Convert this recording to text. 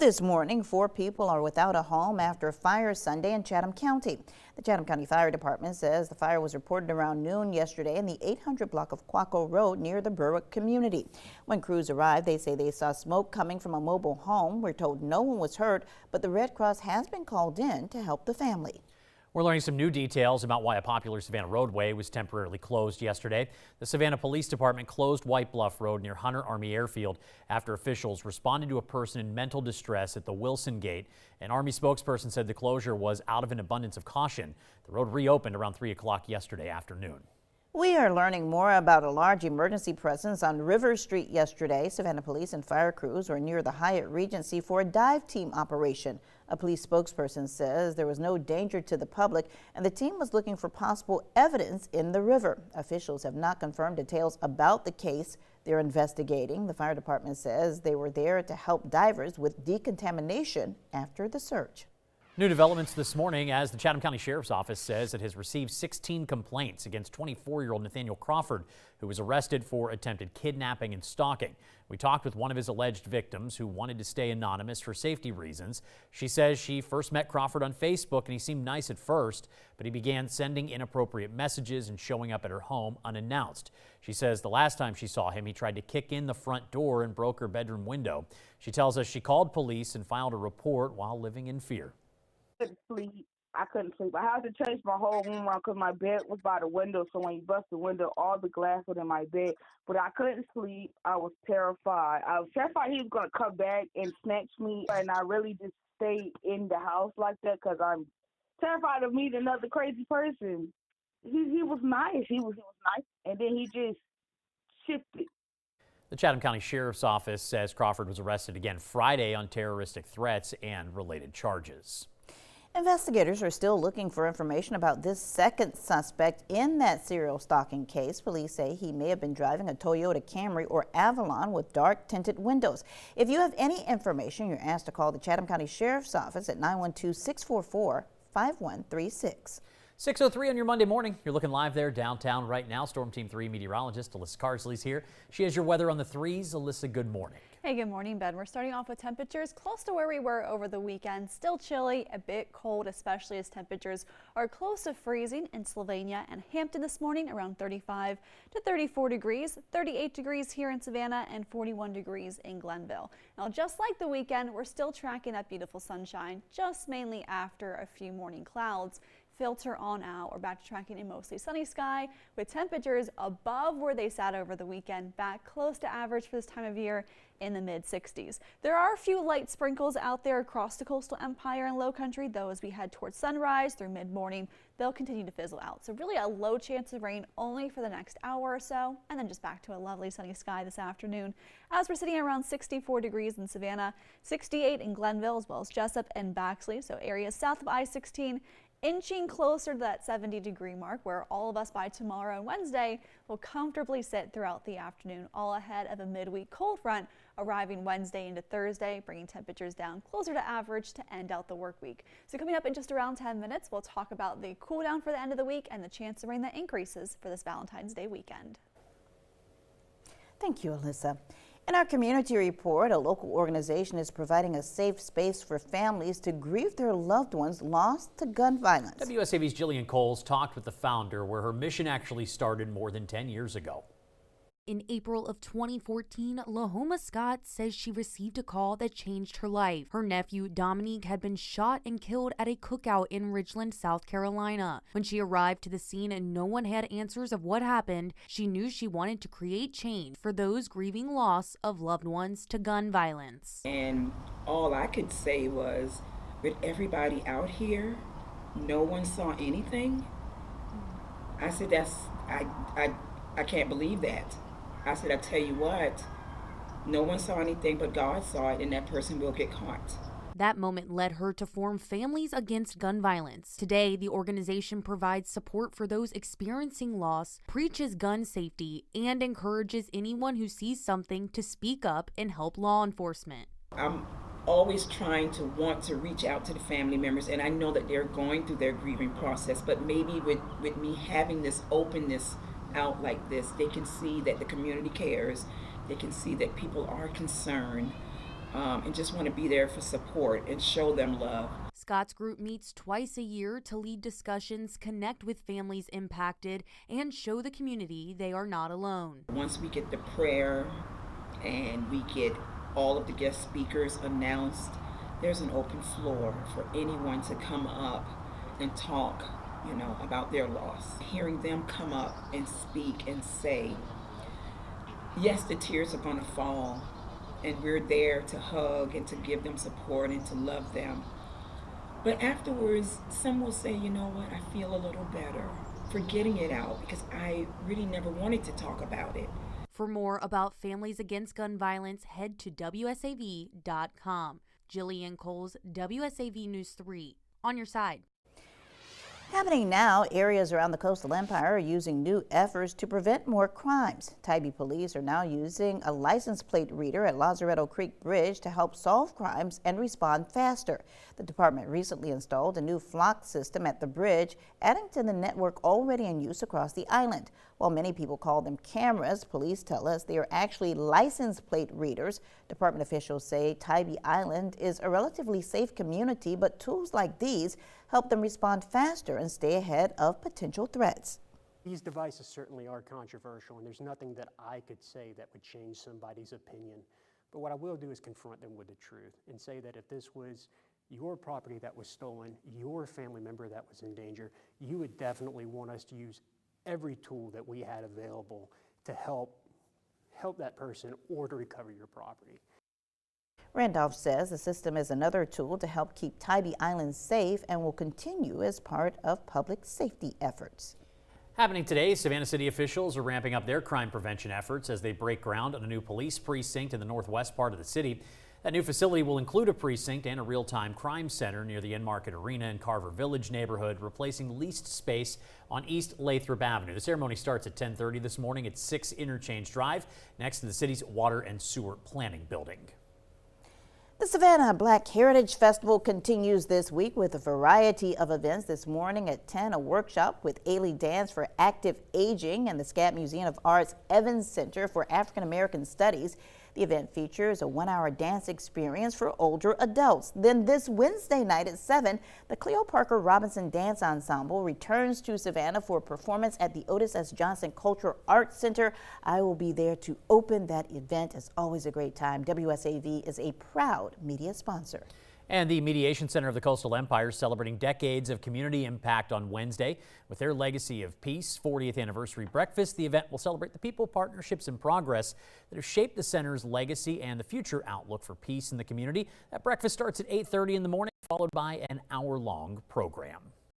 This morning, 4 people are without a home after a fire Sunday in Chatham County. The Chatham County Fire Department says the fire was reported around noon yesterday in the 800 block of Katko Road near the Berwick community. When crews arrived, they say they saw smoke coming from a mobile home. We're told no one was hurt, but the Red Cross has been called in to help the family. We're learning some new details about why a popular Savannah roadway was temporarily closed yesterday. The Savannah Police Department closed White Bluff Road near Hunter Army Airfield after officials responded to a person in mental distress at the Wilson Gate. An Army spokesperson said the closure was out of an abundance of caution. The road reopened around 3 o'clock yesterday afternoon. We are learning more about a large emergency presence on River Street yesterday. Savannah police and fire crews were near the Hyatt Regency for a dive team operation. A police spokesperson says there was no danger to the public and the team was looking for possible evidence in the river. Officials have not confirmed details about the case they're investigating. The fire department says they were there to help divers with decontamination after the search. New developments this morning as the Chatham County Sheriff's Office says it has received 16 complaints against 24-year-old Nathaniel Crawford, who was arrested for attempted kidnapping and stalking. We talked with one of his alleged victims who wanted to stay anonymous for safety reasons. She says she first met Crawford on Facebook and he seemed nice at first, but he began sending inappropriate messages and showing up at her home unannounced. She says the last time she saw him, he tried to kick in the front door and broke her bedroom window. She tells us she called police and filed a report while living in fear. I couldn't sleep. I had to change my whole room around because my bed was by the window. So when you bust the window, all the glass was in my bed. But I couldn't sleep. I was terrified. I was terrified he was going to come back and snatch me. And I really just stayed in the house like that because I'm terrified of meeting another crazy person. He was nice. He was nice. And then he just shifted. The Chatham County Sheriff's Office says Crawford was arrested again Friday on terroristic threats and related charges. Investigators are still looking for information about this second suspect in that serial stalking case. Police say he may have been driving a Toyota Camry or Avalon with dark tinted windows. If you have any information, you're asked to call the Chatham County Sheriff's Office at 912-644-5136. 6:03 on your Monday morning. You're looking live there downtown right now. Storm Team 3 meteorologist Alyssa Carsley's here. She has your weather on the 3s. Alyssa, good morning. Hey, good morning, Ben. We're starting off with temperatures close to where we were over the weekend. Still chilly, a bit cold, especially as temperatures are close to freezing in Sylvania and Hampton this morning, around 35 to 34 degrees, 38 degrees here in Savannah, and 41 degrees in Glenville. Now, just like the weekend, we're still tracking that beautiful sunshine, just mainly after a few morning clouds filter on out. We're back to tracking a mostly sunny sky with temperatures above where they sat over the weekend, back close to average for this time of year in the mid-60s. There are a few light sprinkles out there across the Coastal Empire and Lowcountry, though as we head towards sunrise through mid-morning, they'll continue to fizzle out. So really a low chance of rain only for the next hour or so, and then just back to a lovely sunny sky this afternoon as we're sitting around 64 degrees in Savannah, 68 in Glenville, as well as Jessup and Baxley, so areas south of I-16 inching closer to that 70-degree mark, where all of us by tomorrow and Wednesday will comfortably sit throughout the afternoon, all ahead of a midweek cold front arriving Wednesday into Thursday, bringing temperatures down closer to average to end out the work week. So coming up in just around 10 minutes, we'll talk about the cool down for the end of the week and the chance of rain that increases for this Valentine's Day weekend. Thank you, Alyssa. In our community report, a local organization is providing a safe space for families to grieve their loved ones lost to gun violence. WSAV's Jillian Coles talked with the founder, where her mission actually started more than 10 years ago. In April of 2014, Lahoma Scott says she received a call that changed her life. Her nephew, Dominique, had been shot and killed at a cookout in Ridgeland, South Carolina. When she arrived to the scene and no one had answers of what happened, she knew she wanted to create change for those grieving loss of loved ones to gun violence. And all I could say was, with everybody out here, no one saw anything. I said, I can't believe that. I said, I tell you what, no one saw anything, but God saw it, and that person will get caught. That moment led her to form Families Against Gun Violence. Today, the organization provides support for those experiencing loss, preaches gun safety, and encourages anyone who sees something to speak up and help law enforcement. I'm always trying to want to reach out to the family members, and I know that they're going through their grieving process, but maybe with me having this openness out like this, they can see that the community cares, they can see that people are concerned, and just want to be there for support and show them love. Scott's group meets twice a year to lead discussions, connect with families impacted, and show the community they are not alone. Once we get the prayer and we get all of the guest speakers announced, there's an open floor for anyone to come up and talk, about their loss. Hearing them come up and speak and say, yes, the tears are going to fall, and we're there to hug and to give them support and to love them. But afterwards, some will say, you know what, I feel a little better for getting it out because I really never wanted to talk about it. For more about Families Against Gun Violence, head to WSAV.com. Jillian Coles, WSAV News 3. On your side. Happening now, areas around the Coastal Empire are using new efforts to prevent more crimes. Tybee police are now using a license plate reader at Lazaretto Creek Bridge to help solve crimes and respond faster. The department recently installed a new flock system at the bridge, adding to the network already in use across the island. While many people call them cameras, police tell us they are actually license plate readers. Department officials say Tybee Island is a relatively safe community, but tools like these help them respond faster and stay ahead of potential threats. These devices certainly are controversial, and there's nothing that I could say that would change somebody's opinion. But what I will do is confront them with the truth and say that if this was your property that was stolen, your family member that was in danger, you would definitely want us to use every tool that we had available to help that person or to recover your property. Randolph says the system is another tool to help keep Tybee Island safe and will continue as part of public safety efforts. Happening today, Savannah City officials are ramping up their crime prevention efforts as they break ground on a new police precinct in the northwest part of the city. That new facility will include a precinct and a real-time crime center near the Market Arena in Carver Village neighborhood, replacing leased space on East Lathrop Avenue. The ceremony starts at 10:30 this morning at 6 Interchange Drive, next to the city's Water and Sewer Planning Building. The Savannah Black Heritage Festival continues this week with a variety of events. This morning at 10, a workshop with Ailey Dance for Active Aging and the Scott Museum of Art's Evans Center for African American Studies. The event features a 1-hour dance experience for older adults. Then this Wednesday night at 7, the Cleo Parker Robinson Dance Ensemble returns to Savannah for a performance at the Otis S. Johnson Cultural Arts Center. I will be there to open that event. It's always a great time. WSAV is a proud media sponsor. And the Mediation Center of the Coastal Empire is celebrating decades of community impact on Wednesday. With their Legacy of Peace 40th anniversary breakfast, the event will celebrate the people, partnerships, and progress that have shaped the center's legacy and the future outlook for peace in the community. That breakfast starts at 8:30 in the morning, followed by an hour-long program.